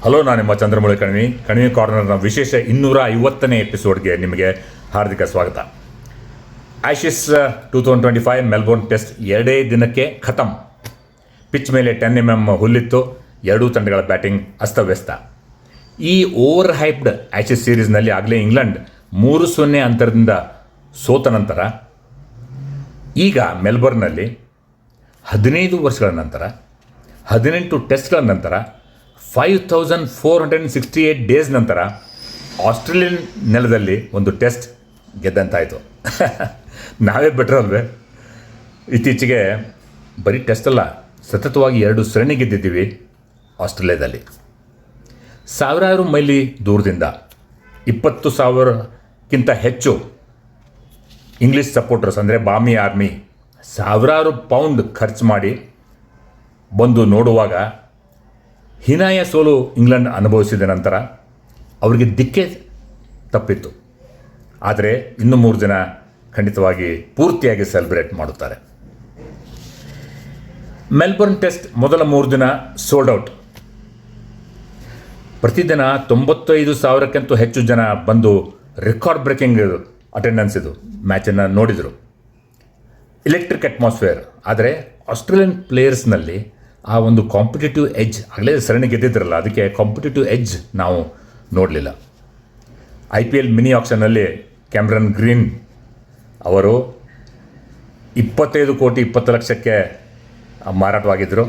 Hello, ನಾನು ನಿಮ್ಮ ಚಂದ್ರಮೌಳಿ ಕಣಿವೆ ಕಾರ್ನರ್ನ ವಿಶೇಷ 250ನೇ ಎಪಿಸೋಡ್ಗೆ ನಿಮಗೆ ಹಾರ್ದಿಕ ಸ್ವಾಗತ. ಆಶೀಸ್ 2025 ಮೆಲ್ಬೋರ್ನ್ ಟೆಸ್ಟ್ 2 ದಿನಕ್ಕೆ ಖತಮ್. ಪಿಚ್ ಮೇಲೆ 10 mm ಹುಲ್ಲಿತ್ತು. ಎರಡೂ ತಂಡಗಳ ಬ್ಯಾಟಿಂಗ್ ಅಸ್ತವ್ಯಸ್ತ. ಈ ಓವರ್ ಹೈಪ್ಡ್ ಆಶೀಸ್ ಸೀರೀಸ್ನಲ್ಲಿ ಆಗಲೇ ಇಂಗ್ಲೆಂಡ್ 3-0 ಅಂತರದಿಂದ ಸೋತ ನಂತರ ಈಗ ಮೆಲ್ಬೋರ್ನ್ನಲ್ಲಿ 15 ವರ್ಷಗಳ ನಂತರ 18 ಟೆಸ್ಟ್ಗಳ ನಂತರ 5468 ಡೇಸ್ ನಂತರ ಆಸ್ಟ್ರೇಲಿಯನ್ ನೆಲದಲ್ಲಿ ಒಂದು ಟೆಸ್ಟ್ ಗೆದ್ದಂತಾಯಿತು. ನಾವೇ ಬೆಟ್ರ್ ಅಲ್ವೇ? ಇತ್ತೀಚೆಗೆ ಬರೀ ಟೆಸ್ಟ್ ಅಲ್ಲ, ಸತತವಾಗಿ 2 ಸರಣಿ ಗೆದ್ದಿದ್ದೀವಿ ಆಸ್ಟ್ರೇಲಿಯಾದಲ್ಲಿ. ಸಾವಿರಾರು ಮೈಲಿ ದೂರದಿಂದ 20,000ಕ್ಕಿಂತ ಹೆಚ್ಚು ಇಂಗ್ಲೀಷ್ ಸಪೋರ್ಟರ್ಸ್ ಅಂದರೆ ಬಾಮಿ ಆರ್ಮಿ ಸಾವಿರಾರು ಪೌಂಡ್ ಖರ್ಚು ಮಾಡಿ ಬಂದು ನೋಡುವಾಗ ಹೀನಾಯ ಸೋಲು ಇಂಗ್ಲೆಂಡ್ ಅನುಭವಿಸಿದ ನಂತರ ಅವರಿಗೆ ದಿಕ್ಕೇ ತಪ್ಪಿತ್ತು. ಆದರೆ ಇನ್ನು 3 ಜನ ಖಂಡಿತವಾಗಿ ಪೂರ್ತಿಯಾಗಿ ಸೆಲೆಬ್ರೇಟ್ ಮಾಡುತ್ತಾರೆ. ಮೆಲ್ಬೋರ್ನ್ ಟೆಸ್ಟ್ ಮೊದಲ 3 ದಿನ ಸೋಲ್ಡ್ ಔಟ್. ಪ್ರತಿದಿನ 95,000ಕ್ಕಿಂತ ಹೆಚ್ಚು ಜನ ಬಂದು ರೆಕಾರ್ಡ್ ಬ್ರೇಕಿಂಗ್ ಅಟೆಂಡೆನ್ಸ್ ಇದು ಮ್ಯಾಚನ್ನು ನೋಡಿದರು. Electric atmosphere. ಆದರೆ ಆಸ್ಟ್ರೇಲಿಯನ್ ಪ್ಲೇಯರ್ಸ್ನಲ್ಲಿ ಆ ಒಂದು ಕಾಂಪಿಟೇಟಿವ್ ಎಡ್ಜ್, ಆಗಲೇ ಸರಣಿ ಗೆದ್ದಿದ್ರಲ್ಲ, ಅದಕ್ಕೆ ಕಾಂಪಿಟೇಟಿವ್ ಎಡ್ಜ್ ನಾವು ನೋಡಲಿಲ್ಲ. IPL ಮಿನಿ ಆಕ್ಷನ್ನಲ್ಲಿ ಕ್ಯಾಮ್ರನ್ ಗ್ರೀನ್ ಅವರು 25 ಕೋಟಿ 20 ಲಕ್ಷಕ್ಕೆ ಮಾರಾಟವಾಗಿದ್ದರು.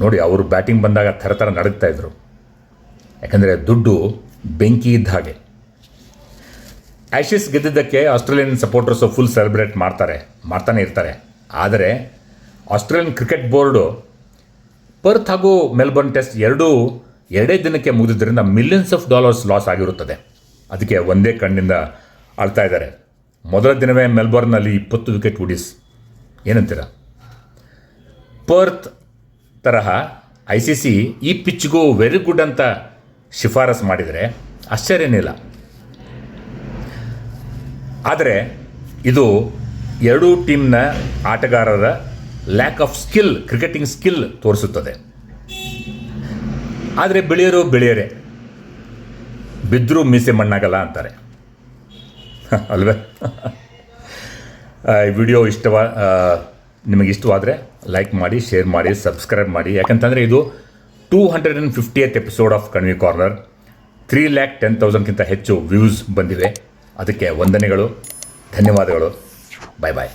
ನೋಡಿ, ಅವರು ಬ್ಯಾಟಿಂಗ್ ಬಂದಾಗ ಥರ ನಡುಗ್ತಾಯಿದ್ರು. ಯಾಕಂದರೆ ದುಡ್ಡು ಬೆಂಕಿ ಇದ್ದ ಹಾಗೆ. ಆ್ಯಶಸ್ ಗೆದ್ದಿದ್ದಕ್ಕೆ ಆಸ್ಟ್ರೇಲಿಯನ್ ಸಪೋರ್ಟರ್ಸು ಫುಲ್ ಸೆಲೆಬ್ರೇಟ್ ಮಾಡ್ತಾನೆ ಇರ್ತಾರೆ. ಆದರೆ ಆಸ್ಟ್ರೇಲಿಯನ್ ಕ್ರಿಕೆಟ್ ಬೋರ್ಡು ಪರ್ತ್ ಹಾಗೂ ಮೆಲ್ಬೋರ್ನ್ ಟೆಸ್ಟ್ ಎರಡೇ ದಿನಕ್ಕೆ ಮುಗಿದಿದ್ದರಿಂದ $millions ಲಾಸ್ ಆಗಿರುತ್ತದೆ. ಅದಕ್ಕೆ ಒಂದೇ ಕಣ್ಣಿಂದ ಆಳ್ತಾ ಇದ್ದಾರೆ. ಮೊದಲ ದಿನವೇ ಮೆಲ್ಬೋರ್ನ್ನಲ್ಲಿ 20 ವಿಕೆಟ್ ಉಡೀಸ್. ಏನಂತೀರ? ಪರ್ತ್ ತರಹ ICC ಈ ಪಿಚ್ಗೂ ವೆರಿ ಗುಡ್ ಅಂತ ಶಿಫಾರಸ್ ಮಾಡಿದರೆ ಆಶ್ಚರ್ಯನಿಲ್ಲ. ಆದರೆ ಇದು ಎರಡೂ ಟೀಮ್ನ ಆಟಗಾರರ lack of skill, cricketing skill ತೋರಿಸುತ್ತದೆ. ಆದರೆ ಬೆಳೆಯರೇ ಬಿದ್ದರೂ ಮೀಸೆ ಮಣ್ಣಾಗಲ್ಲ ಅಂತಾರೆ ಅಲ್ವೇ? ಈ ವಿಡಿಯೋ ನಿಮಗೆ ಇಷ್ಟವಾದರೆ ಲೈಕ್ ಮಾಡಿ, ಶೇರ್ ಮಾಡಿ, ಸಬ್ಸ್ಕ್ರೈಬ್ ಮಾಡಿ. ಯಾಕಂತಂದರೆ ಇದು 250th ಎಪಿಸೋಡ್ ಆಫ್ ಕಣಿವೆ ಕಾರ್ನರ್. 310,000ಕ್ಕಿಂತ ಹೆಚ್ಚು ವ್ಯೂಸ್ ಬಂದಿವೆ. ಅದಕ್ಕೆ ವಂದನೆಗಳು, ಧನ್ಯವಾದಗಳು. ಬಾಯ್.